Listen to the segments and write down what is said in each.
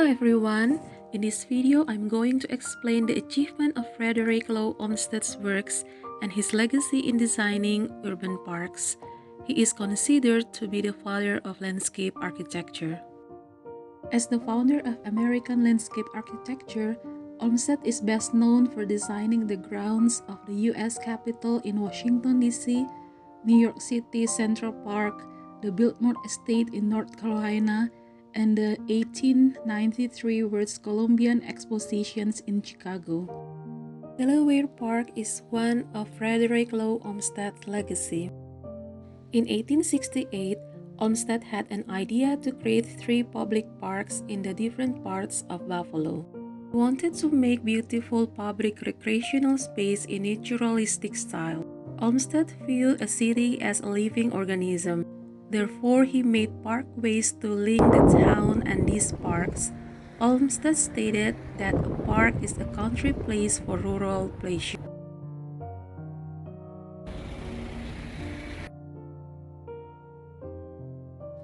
Hello everyone, in this video I'm going to explain the achievement of Frederick Law Olmsted's works and his legacy in designing urban parks. He is considered to be the father of landscape architecture. As the founder of American landscape architecture, Olmsted is best known for designing the grounds of the U.S. Capitol in Washington, D.C., New York City Central Park, the Biltmore Estate in North Carolina, and the 1893 World's Columbian Expositions in Chicago. Delaware Park is one of Frederick Law Olmsted's legacy. In 1868, Olmsted had an idea to create 3 public parks in the different parts of Buffalo. He wanted to make beautiful public recreational space in naturalistic style. Olmsted viewed a city as a living organism. Therefore, he made parkways to link the town and these parks. Olmsted stated that a park is a country place for rural pleasure.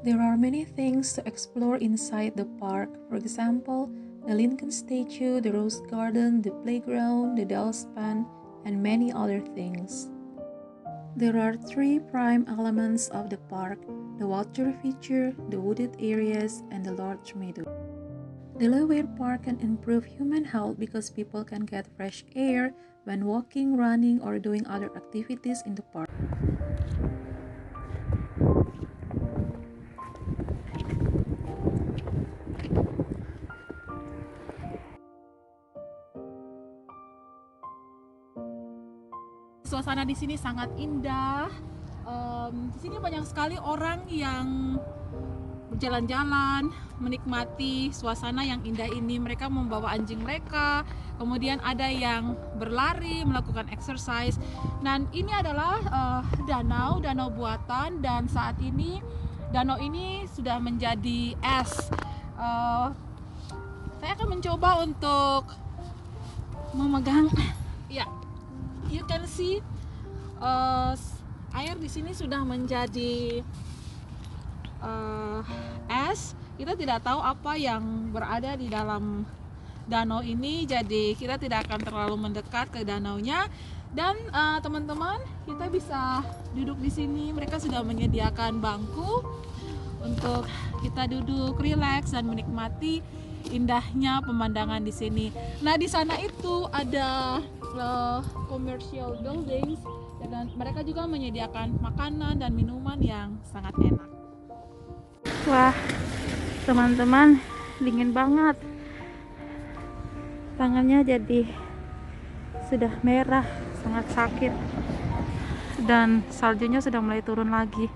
There are many things to explore inside the park. For example, the Lincoln statue, the rose garden, the playground, the dustpan, and many other things. There are 3 prime elements of the park: the water feature, the wooded areas, and the large meadow. Delaware Park can improve human health because people can get fresh air when walking, running, or doing other activities in the park. Suasana di sini sangat indah. Di sini banyak sekali orang yang berjalan-jalan, menikmati suasana yang indah ini. Mereka membawa anjing mereka, kemudian ada yang berlari, melakukan exercise. Dan ini adalah danau buatan, dan saat ini danau ini sudah menjadi es. Saya akan mencoba untuk memegang. Ya, you can see air di sini sudah menjadi es. Kita tidak tahu apa yang berada di dalam danau ini, jadi kita tidak akan terlalu mendekat ke danaunya. Dan teman-teman, kita bisa duduk di sini. Mereka sudah menyediakan bangku untuk kita duduk, rileks, dan menikmati indahnya pemandangan di sini. Nah, di sana itu ada commercial buildings, dan mereka juga menyediakan makanan dan minuman yang sangat enak. Wah, teman-teman, dingin banget. Tangannya jadi sudah merah, sangat sakit. Dan saljunya sudah mulai turun lagi.